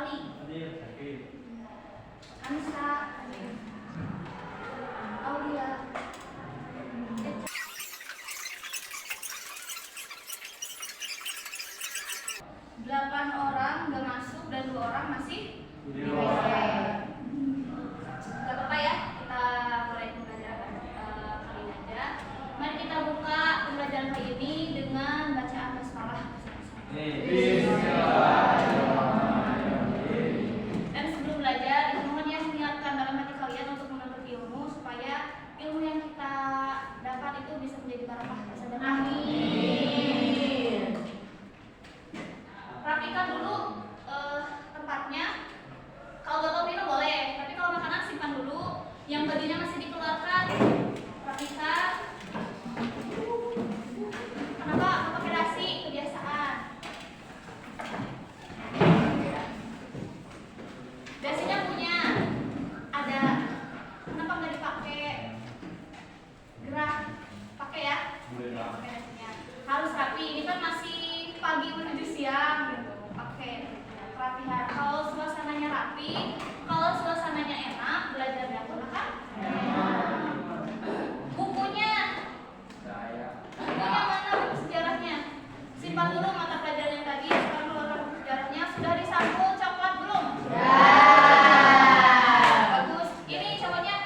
Ali, Ansa, Aulia. 8 orang udah masuk dan 2 orang masih di WC. Gak apa-apa ya, kita mulai pembelajaran kali ini aja. Mari kita buka pembelajaran kali ini dengan bacaan basmalah. Dan sebelum belajar, mohon ya niatkan dalam hati kalian untuk menuntut ilmu supaya ilmu yang kita dapat itu bisa menjadi barokah. Amin. Rapikan dulu tempatnya. Kalau botol minum boleh, tapi kalau makanan simpan dulu. Yang bajunya masih dikeluarkan, rapikan. Kenapa pakai dasi? Kebiasaan. Dasinya punya, ada. Kenapa nggak dipakai? Gerah, pakai ya. Pakai dasinya. Harus rapi. Ini kan masih pagi menuju siang gitu. Oke, kerapihan. Kalau suasananya rapi, kalau suasananya enak, belajarnya pun akan bukunya mana buku sejarahnya? Simpan dulu mata pelajaran yang tadi. Sekarang keluarkan buku sejarahnya. Sudah disampul coklat belum? Bagus. Ini coklatnya?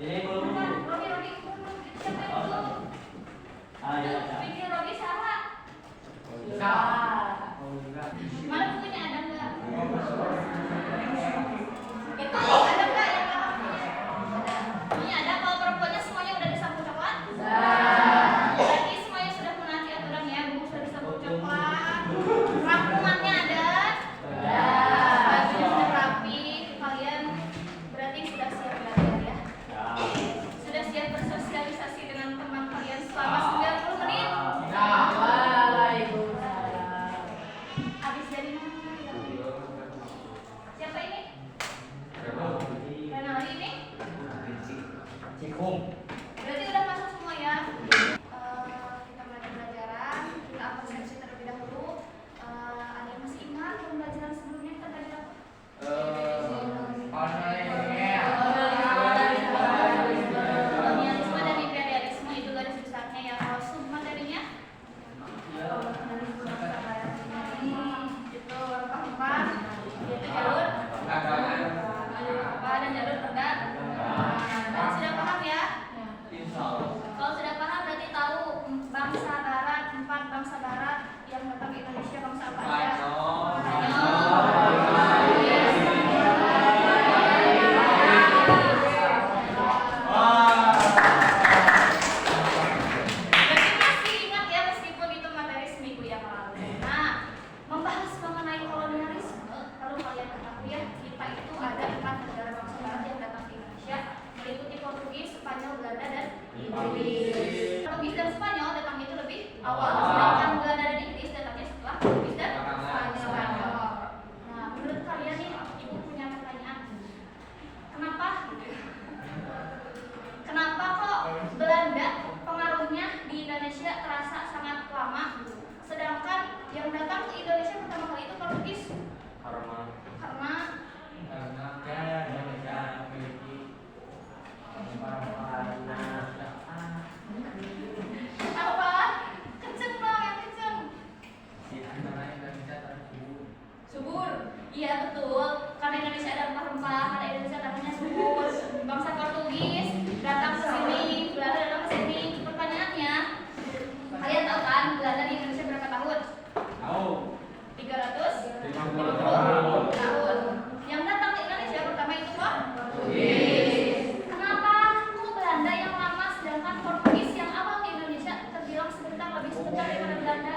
Ini belum. Rodi, siapa itu? Pikir Rodi salah. Mana bukunya, ada enggak? Itu ada enggak yang bukunya? Ini ada. Kalau perempuannya semuanya udah disampul coklat? Berarti semuanya sudah menanti aturan ya. Buku sudah disampul coklat. Rangkumannya ada? Bajunya sudah rapi. Kalian berarti sudah siap belajar ya? Sudah siap bersosialisasi dengan teman kalian selama 90 menit? Habis dari mana? Siapa ini? Renali ini? Berarti udah masuk semua ya? Kita mulai pembelajaran. Kita absensi terlebih dahulu. Ada yang masih ingat pembelajaran sebelumnya kita tadi apa? Kolonialisme dan imperialisme itu garis besarnya ya. Kalau submaterinya? Itu rempah-rempah, itu jalur apa dan jalur rendah. Dan sudah paham ya? Kalau sudah paham berarti tahu bangsa barat, 4 bangsa barat yang datang ke Indonesia, bangsa apa aja? Berarti masih ingat ya meskipun itu materi seminggu yang lalu. Nah, membahas mengenai kolonialisme, kalau kalian ketahui ya, kita itu ada 4 negara bangsa barat yang datang ke Indonesia, meliputi Portugis, Spanyol, Belanda, dan Inggris. Portugis dan Spanyol datang itu lebih awal, sedangkan Belanda dan Inggris datangnya setelah Portugis dan Spanyol. Nah, menurut kalian nih, ibu punya pertanyaan, kenapa? Kenapa kok Belanda pengaruhnya di Indonesia terasa sangat lama, sedangkan yang datang ke Indonesia pertama kali itu Portugis? Karena apa? Kenceng dong, yang kenceng. Subur. Iya betul. Karena Indonesia ada rempah-rempah, karena Indonesia namanya subur. Bangsa Portugis datang ke sini, Belanda datang ke sini. Pertanyaannya, kalian tahu kan Belanda di Indonesia berapa tahun? 350 tahun. Yang datang ke Indonesia pertama itu Portugis. Kenapa kok Belanda yang lama sedangkan Portugis yang awal ke Indonesia terbilang sebentar lebih sebentar daripada Belanda?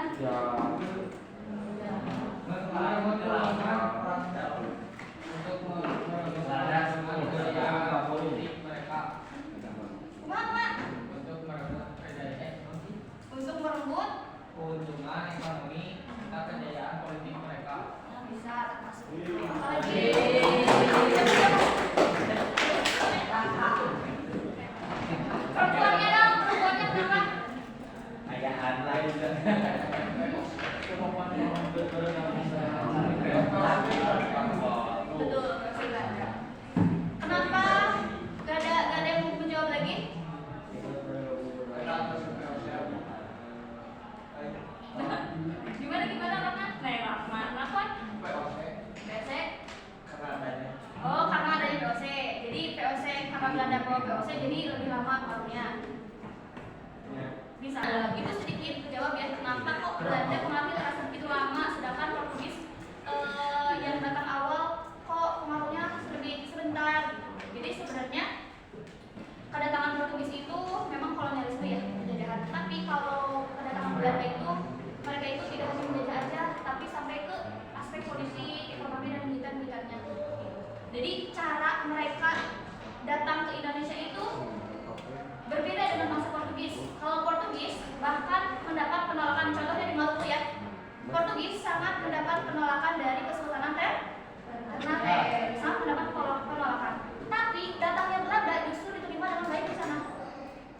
Untuk merebut keuntungan ekonomi serta kejayaan politik mereka. Bisa termasuk apalagi perempuannya dong, perempuannya kenapa? Ayaan lain. Kemampuan ada VOC jadi lebih lama pengaruhnya. Bisa itu sedikit jawab ya kenapa kok Belanda pengaruhnya terasa begitu lama sedangkan Portugis yang datang awal kok pengaruhnya lebih sebentar gitu. Jadi sebenarnya kedatangan Portugis itu memang kolonialisme ya, penjajahan. Tapi kalau kedatangan Belanda itu mereka itu tidak hanya menjajah aja, tapi sampai ke aspek politik, ekonomi dan militernya. Jadi cara mereka datang ke Indonesia itu berbeda dengan bangsa Portugis. Kalau Portugis bahkan mendapat penolakan, contohnya di Maluku ya. Portugis sangat mendapat penolakan dari Kesultanan Ternate, sangat mendapat penolakan. Tapi datangnya Belanda justru diterima dengan baik di sana,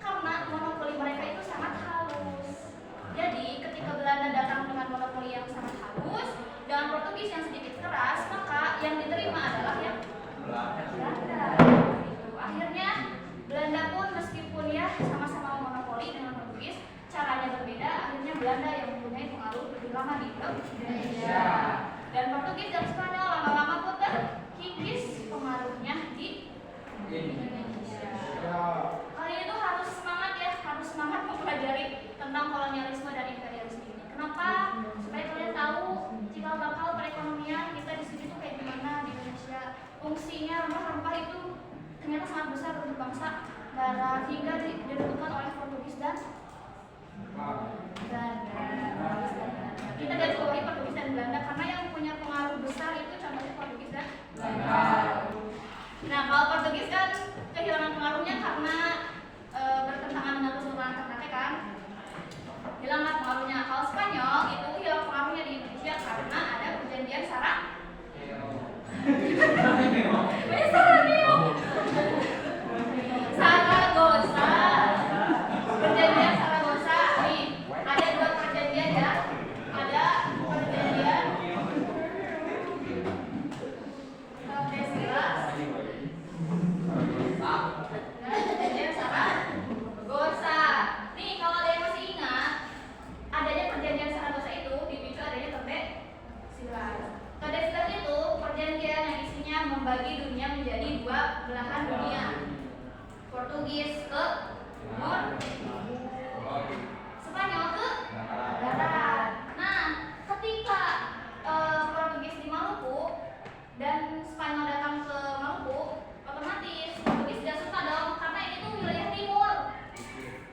karena monopoli mereka itu sangat halus. Jadi ketika Belanda datang dengan monopoli yang sangat halus, dengan Portugis yang sedikit keras, maka yang diterima adalah yang Belanda. Akhirnya Belanda pun meskipun ya sama-sama monopoli dengan Portugis, caranya berbeda. Akhirnya Belanda yang mempunyai pengaruh lebih lama di Indonesia. Dan Portugis dan Spanyol lama-lama pun terkikis pengaruhnya di Indonesia. Kali ini tuh harus semangat ya, harus semangat mempelajari tentang kolonialisme dan imperialisme ini. Kenapa? Supaya kalian tahu cikal bakal perekonomian kita di sini tuh kayak gimana di Indonesia. Fungsinya rempah-rempah itu ternyata sangat besar untuk bangsa barat hingga ditentukan oleh Portugis dan Belanda. Kita garis bawahi Portugis dan Belanda karena yang punya pengaruh besar itu contohnya Portugis dan Belanda. Nah, kalau Portugis kan kehilangan pengaruhnya karena bertentangan dengan Kesultanan Ternate kan, hilanglah pengaruhnya. Kalau Spanyol itu hilang pengaruhnya di Indonesia karena ada perjanjian Saragossa. Perjanjian Saragossa nih, ada dua perjanjian ya. Ada perjanjian Tordesillas dan perjanjian Saragossa. Nih kalau ada yang masih ingat, adanya perjanjian Saragossa itu dipicu adanya Tordesillas. Tordesillas itu perjanjian yang isinya membagi dunia menjadi dua belahan dunia. Portugis ke timur, Spanyol ke barat. Nah, ketika Portugis di Maluku dan Spanyol datang ke Maluku, otomatis Portugis tidak suka dong, karena ini tuh wilayah timur.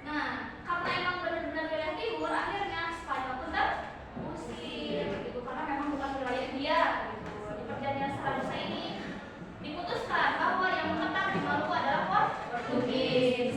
Nah, karena emang benar-benar wilayah timur, akhirnya Spanyol pun terusir, gitu, karena memang bukan wilayah dia. Gitu. Di perjanjian Saragossa ini diputuskan bahwa yang menetap di Maluku adalah Portugis.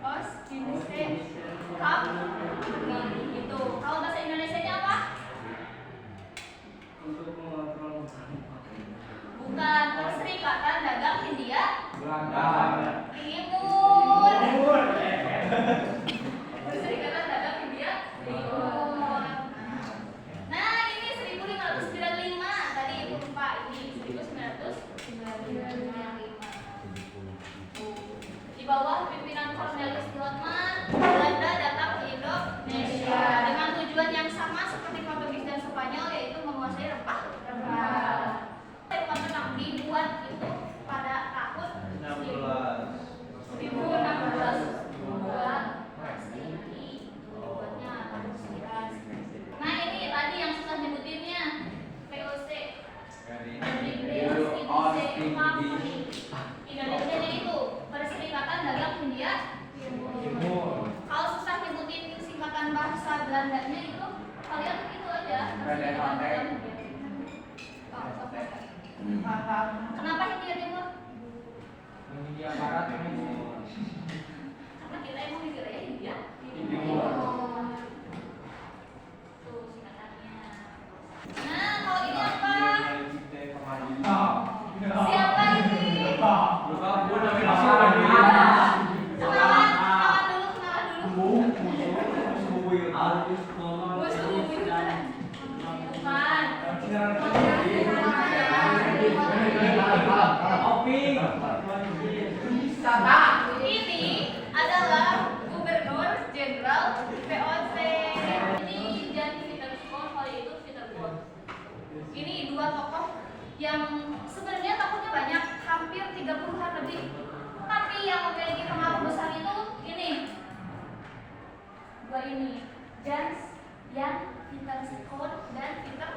os, jinse, kap, gitu. Kalau bahasa Indonesianya apa? Untuk mengontrol Bukan, Perserikatan Dagang Hindia Belanda. Timur. Perserikatan Dagang Hindia Timur. Nah, ini 1595. Tadi Ibu lupa, ini 1995. Di bawah pimpinan Cornelis Grootman, Belanda datang ke Indonesia dengan tujuan yang sama seperti Portugis dan Spanyol, yaitu menguasai rempah-rempah. Rumah tenang dibuat itu pada tahun 1600 dibuat Masehi. Dibuatnya tahun 9. Nah, ini tadi yang susah nyebutinnya. VOC. Indonesia itu Perserikatan Dagang Hindia Timur. Kalau susah nyebutin singkatan bahasa Belandanya itu, kalian itu aja. Perserikatan Dagang Hindia Timur. Oh, sampai. Kenapa Hindia Timur? Hindia Barat ini. Karena kita emang mikirnya Hindia Timur. Tuh singkatannya. Nah, kalau ini apa? Siapa ini? Kenalan dulu. Musuh bubuyutan. Bukan. Ini adalah Gubernur Jenderal VOC. Ini Jan Pietersburg, kalau itu Pietersburg. Ini dua tokoh yang sebenarnya tokohnya banyak, hampir 30-an lebih. Tapi yang memiliki pengaruh besar itu ini. Dua ini, Jan Pietersburg dan Peter.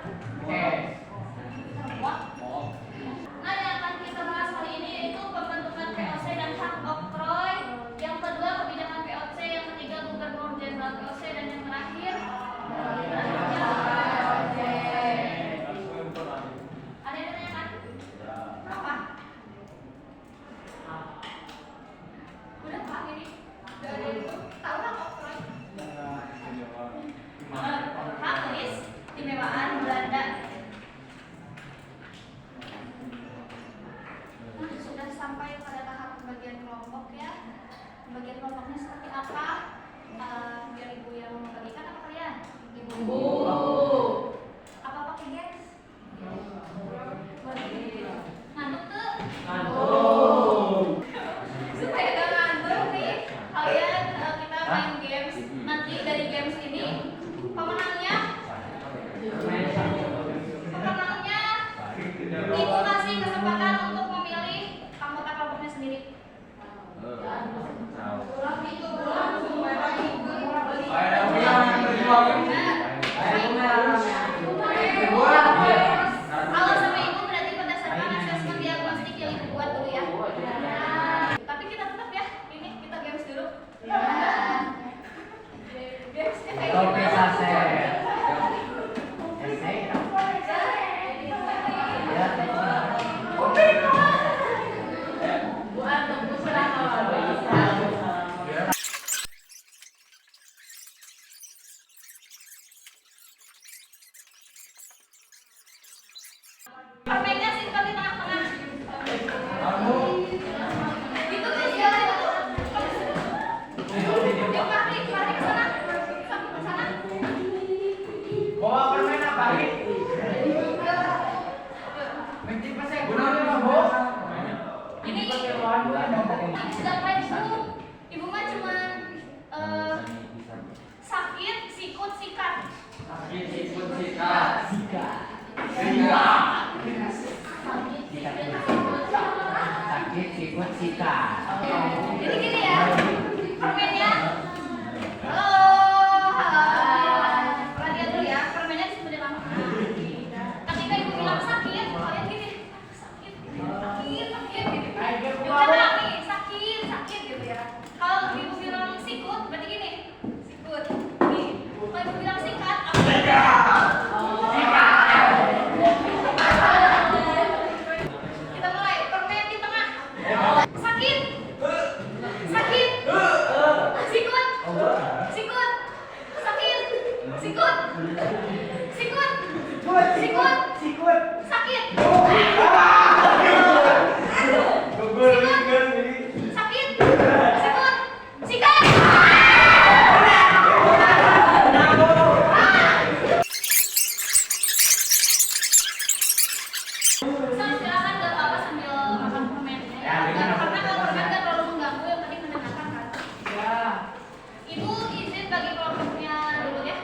Nah, yang akan kita bahas kali ini yaitu pembentukan VOC dan hak oktroy. Yang kedua kebijakan VOC, yang ketiga Gubernur Jenderal VOC, dan yang terakhir VOC. Ada yang tanyakan? Apa? Udah Pak ini dari tahu hak oktroy? Hak keistimewaan Belanda. Nah, sudah sampai pada tahap pembagian kelompok ya. Pembagian kelompoknya seperti apa? Biar Ibu yang membagikan apa kalian? Ibu. Apa pakai games? Ngantuk tuh? Supaya gak ngantuk nih, kalian kita main games. Nanti dari games ini pemenangnya Ibu kasih kesempatan untuk memilih anggota kelompoknya sendiri. Kalau sama Ibu berarti berdasarkan asesmen diagnostik yang Ibu buat dulu ya. Tapi kita tetap ya, ini kita games dulu. Gamesnya kayak permennya simpan di tengah-tengah. Gitu guys ya. Yuk mari ke sana. Ke sana. Bawa permen apa nih? Ini sedangkan ibu mah cuman sakit sikut sikat. Sakit sikut sikat. Jadi gini ya, permennya. Halo. Perhatian dulu ya, permennya disebutin lama. Ketika ibu bilang sakit, kalian gini, sakit gitu. Jangan nih, sakit gitu ya. Kalau ibu bilang sikut, berarti gini, sikut. Nih, kalau ibu bilang sikat, kita mulai. Sakit. Sakit. Sikut. Sikut. Sakit. Sikut. Sikut. Sikut. Sakit. Sakit. Sikut. Sikat. Silakan gak apa-apa sambil makan permennya ya. Karena kalau permen gak terlalu mengganggu yang tadi mendengarkan kan. Ibu izin bagi kelompoknya dulu ya.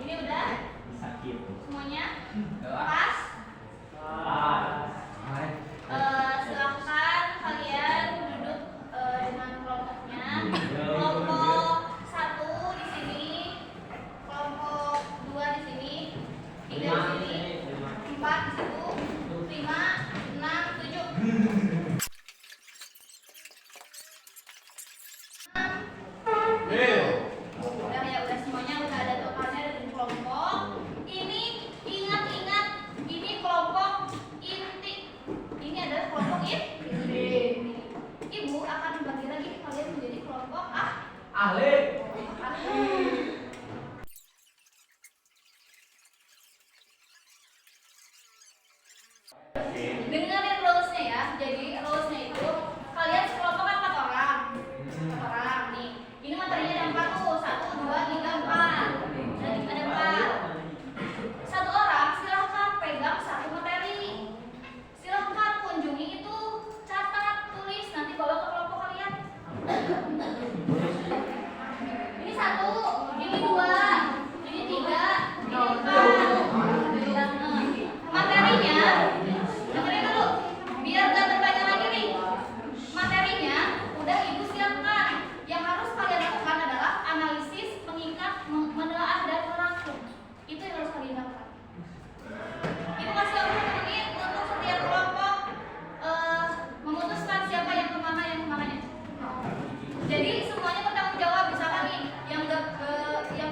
Ini udah Sakit. semuanya pas. Silahkan kalian duduk dengan kelompoknya. Kelompok 1 di sini, kelompok 2 di sini, 3 di sini, 4 di situ, 5, 6, 7. Udah ya, udah semuanya udah ada totalnya dari kelompok. Ini ingat-ingat, ini kelompok inti. Ini adalah kelompok inti. Ibu akan membagi lagi kalian menjadi kelompok Ahli. Dengerin rules-nya ya. Jadi rules-nya itu kalian sekelompok kan 4 orang. 4 orang nih. Ini materinya ada 4 tuh. 1, 2, 3, 4. Ada 4. Satu orang silahkan pegang 1 materi. Silahkan kunjungi itu, catat, tulis, nanti bawa ke kelompok kalian. Ini 1, ini 2, ini 3, ini 4. Materinya, dengerin dulu, biar gak bertanya lagi nih. Materinya udah ibu siapkan. Yang harus kalian lakukan adalah analisis, mengikat, menelaah dan merangkum. Itu yang harus kalian lakukan. Ibu kasih waktu 1 menit untuk setiap kelompok memutuskan siapa yang kemananya. Jadi semuanya bertanggung jawab. Misalkan nih yang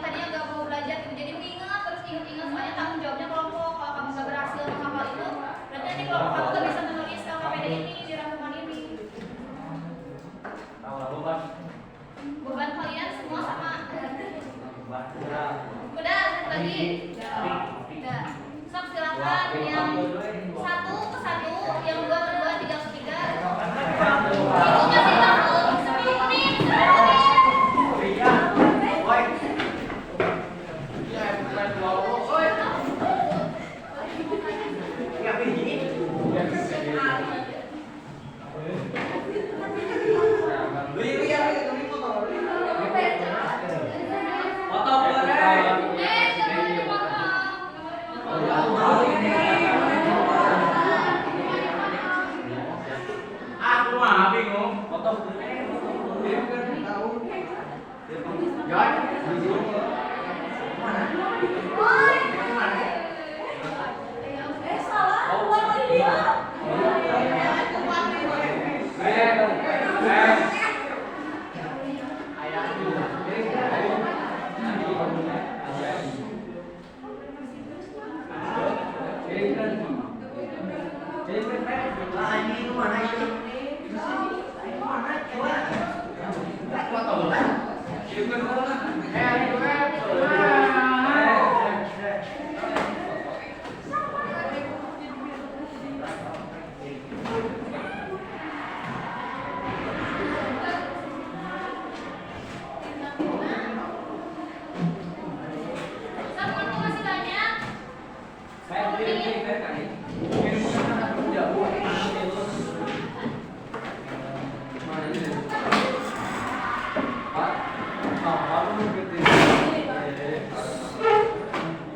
tadinya gak mau belajar, jadi ingat terus ingat semuanya tanggung jawabnya kelompok. Kalau kamu gak berhasil menghafal itu, berarti nanti kelompok kamu gak bisa menulis LKPD ini di rangkuman ini. Beban kalian semua sama. Udah lagi. Udah. Sok silakan yang 1 ke 1, yang 2 ke 2, 3 ke 3. Ibu kasih waktu 10 menit. 10 menit. Jangan dipotong. Aku mah bingung. Foto.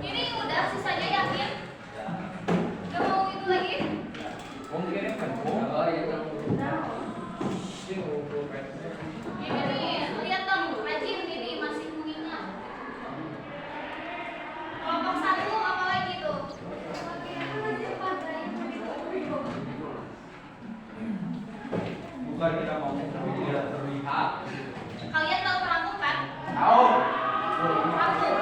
Ini udah sisanya yakin? Gak mau itu lagi? Ini nih, lihat dong, rajin ini masih mengingat. Kelompok 1 apa lagi tuh? Bukan kita mau tidak terlihat. Kalian tahu perangkum kan? Tahu. Perangkum.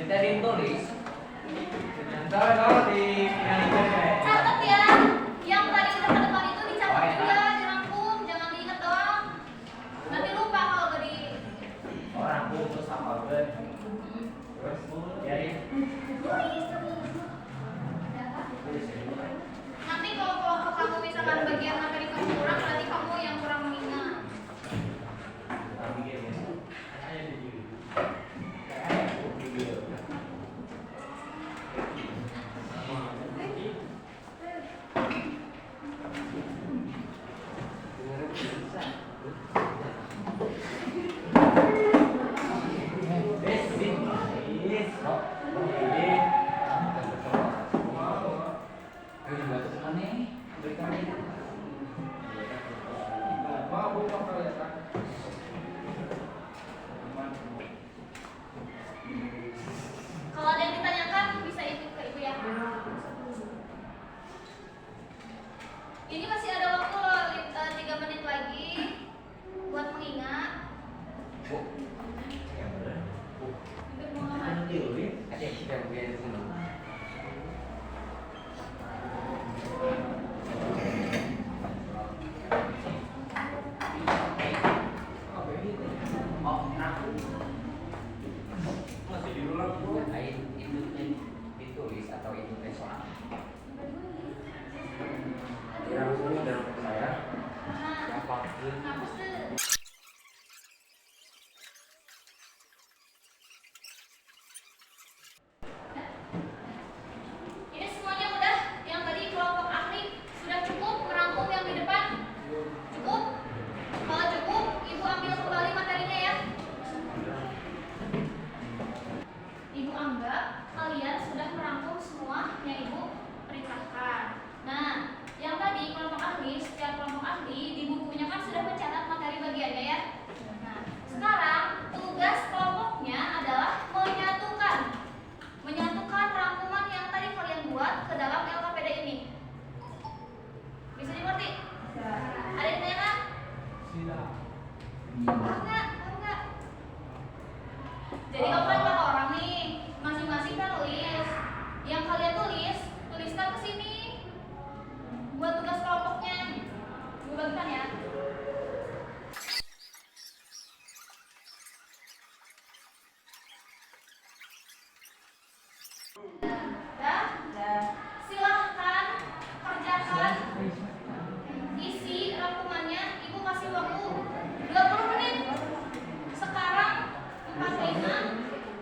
Kita ditulis. Tahu di yang itu Catat ya. Yang tadi udah ke depan itu dicatat juga, dirangkum, jangan diingat doang. Nanti lupa kalau udah di Orang putus apa ber? Terus jadi tulis. Nanti kalau kelompok kamu misalkan bagian materi kamu kurang, berarti kamu yang kurang mengingat. mau buka kelihatan. Kalau ada yang ditanyakan bisa ikut ke ibu ya. Ini masih ada waktu loh, 3 menit lagi buat mengingat. Untuk mengingat. Masih diulang Bu. Ditulis atau itu soal. Yang ini dari saya. Nah, Siapapun. hapus tuh. Ini semuanya udah. Yang tadi kelompok ahli sudah cukup merangkum yang di depan? Cukup? Kalau cukup, ibu ambil kembali materinya ya. Ibu anggap kalian sudah merangkum semua yang ibu perintahkan. Nah, yang tadi kelompok ahli, setiap kelompok ahli di bukunya kan sudah mencatat materi bagiannya ya. Nah, sekarang tugas kelompoknya adalah menyatukan rangkuman yang tadi kalian buat ke dalam LKPD ini. Bisa dimengerti? Ada yang ditanyakan? Silakan. Tahu nggak? Tahu nggak? Jadi kamu kan 4 orang nih, masing-masing kan tulis. Yang kalian tuliskan ke sini. Buat tugas kelompoknya. Gue bagikan ya. Dah? Silahkan kerjakan isi rangkumannya. Ibu kasih waktu 20 menit. Sekarang 45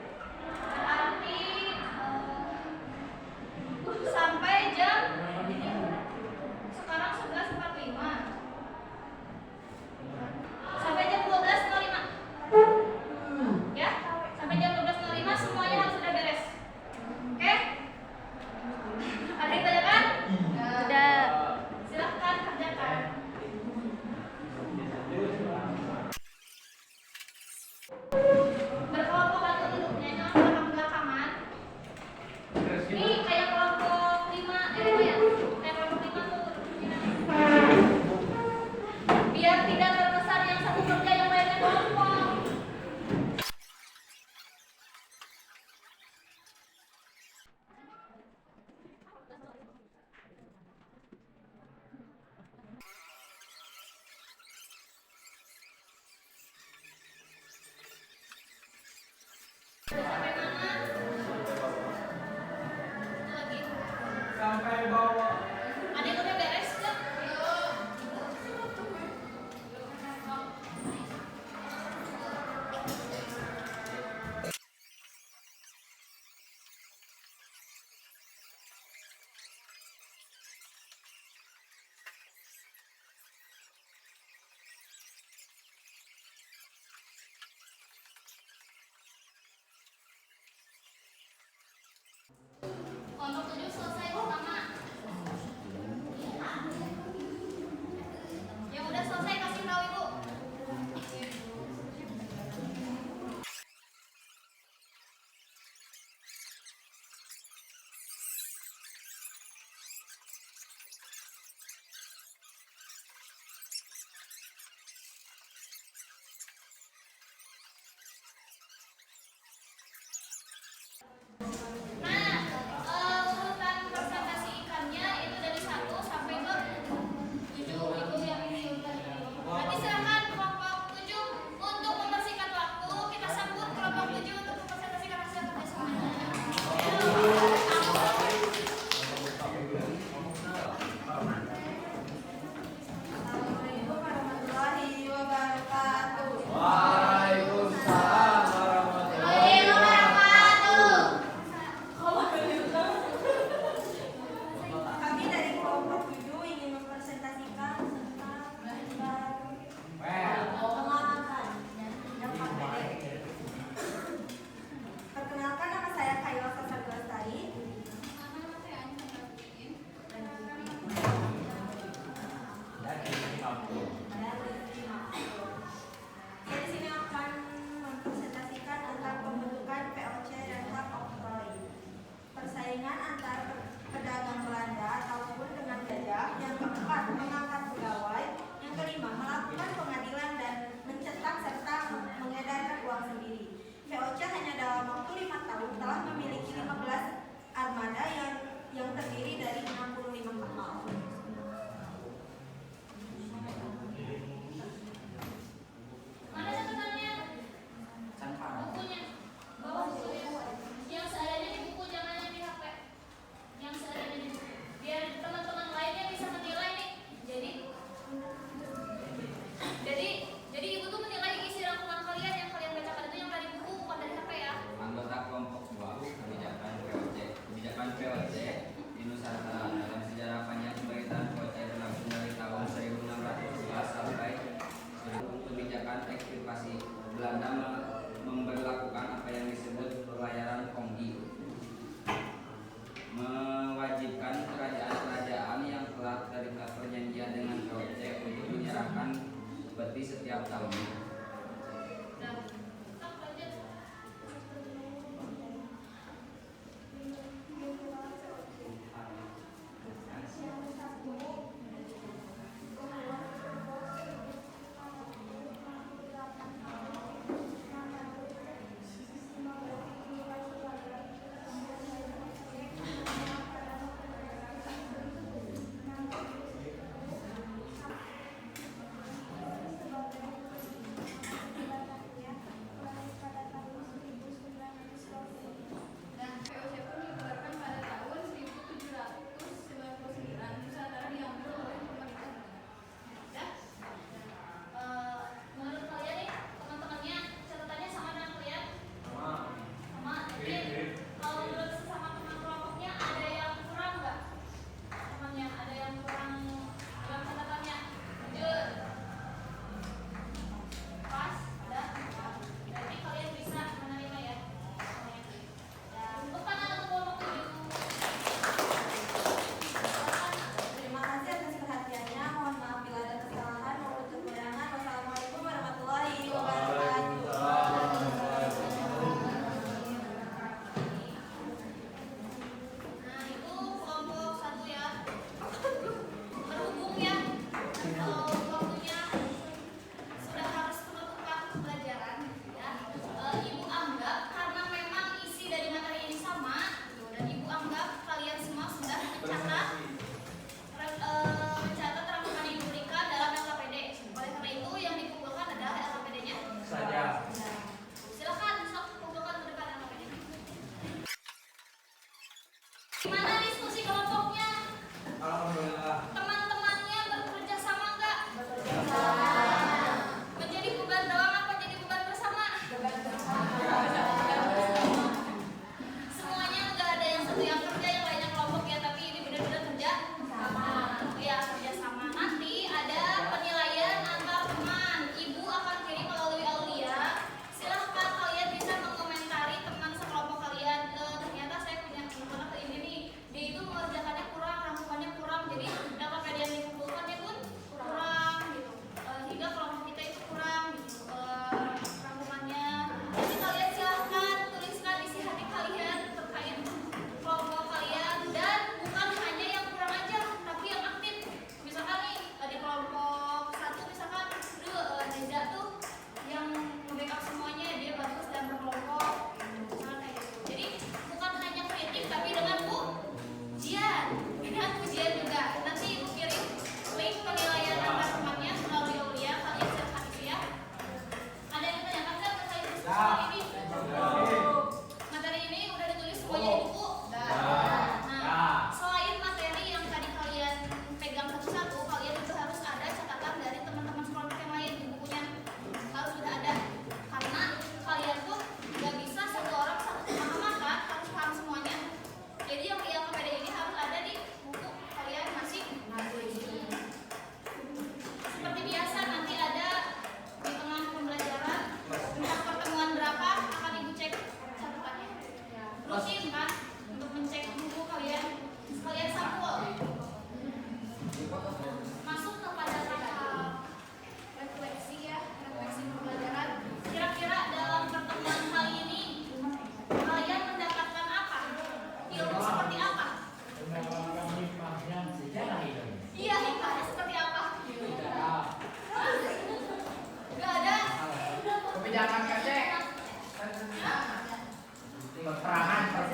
Peperangan.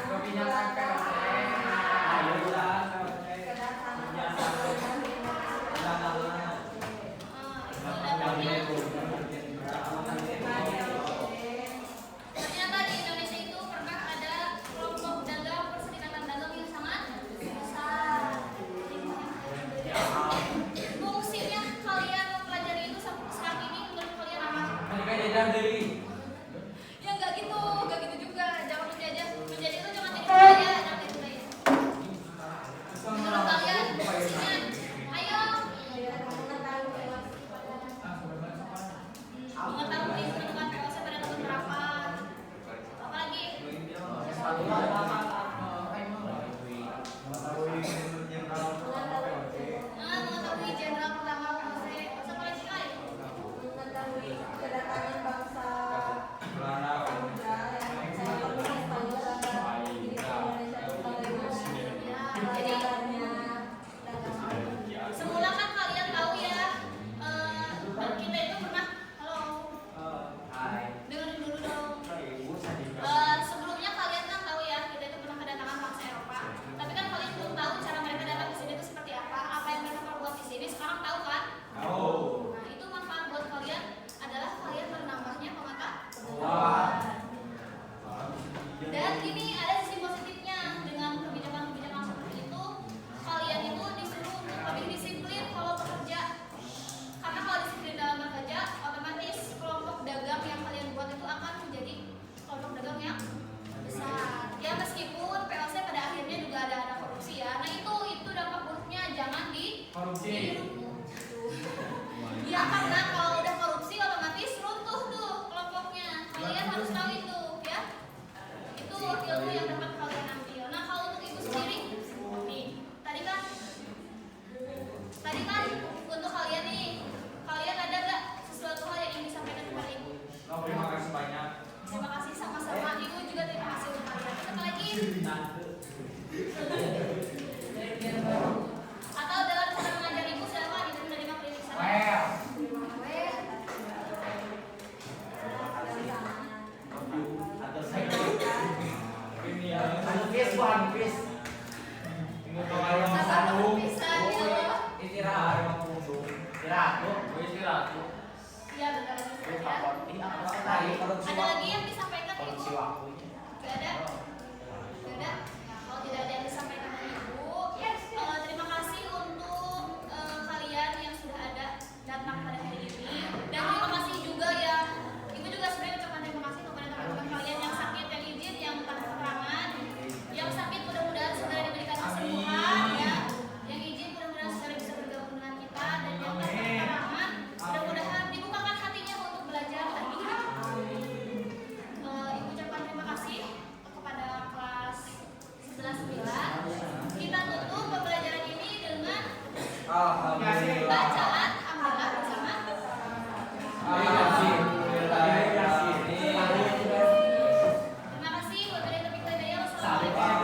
Kebijakan POC. Ayo udah. Ternyata di Indonesia itu pernah ada kelompok dagang perserikatan dagang yang sangat besar. Fungsinya kalian mempelajari itu sampai saat ini menurut kalian apa? Mereka jajan deui. Ya nggak gitu juga. Jangan menjajah. Menjadi itu jangan jadi budaya, jangan jadi budaya. Menurut kalian fungsinya, ayo mengetahui ketentuan POC pada tahun berapa? Apalagi? Mengetahui jenderal pertama POC. Apa lagi kali? Jadi semula kan kalian tahu ya, kita itu pernah, halo, dengerin dulu dong. Sebelumnya kalian kan tahu ya, kita itu pernah kedatangan bangsa Eropa. Tapi kan kalian belum tahu cara mereka datang ke sini itu seperti apa yang mereka perbuat di sini. Sekarang tahu kan? Nah, itu manfaat buat kalian adalah kalian menambahnya pengetahuan. Dan ini ada sisi positifnya dengan kebijakan-kebijakan seperti itu. Kalian itu disuruh untuk lebih disiplin kalau bekerja. Karena kalau disiplin dalam bekerja, otomatis kelompok dagang yang kalian buat itu akan menjadi kelompok dagang yang besar. Ya meskipun POC pada akhirnya juga ada korupsi ya. Nah itu dampak buruknya, jangan Korupsi. Ya karena kalau udah korupsi otomatis runtuh tuh kelompoknya. Kalian harus tahu itu ya. Itu ilmu yang dapat kalian ambil. Nah kalau untuk ibu sendiri, nih tadi kan untuk kalian nih, kalian ada nggak sesuatu hal yang ingin disampaikan kepada ibu? Terima kasih banyak. Terima kasih sama-sama. Ibu juga terima kasih untuk kalian. Satu lagi. Atau dalam cara mengajar ibu silakan itu menerima kritik saya. Iya benar lagi. Ada lagi yang disampaikan ibu? Gak ada? Nah, kalau tidak ada yang disampaikan dari ibu, terima kasih untuk kalian yang sudah ada datang pada hari ini. Dan terima kasih juga ya, ibu juga sebenarnya ucapkan terima kasih kepada teman-teman kalian yang sakit, yang izin, yang tanpa keterangan, yang sakit mudah-mudahan segera diberikan kesembuhan ya, yang izin mudah-mudahan segera bisa bergabung dengan kita, dan yang tanpa keterangan mudah-mudahan dibukakan hatinya untuk belajar lagi. Ibu ucapkan terima kasih kepada kelas 11-9. Kita tutup pembelajaran ini dengan bacaan hamdalah bersama. Terima kasih. Wabillahi taufiq wal hidayah. Wassalamualaikum.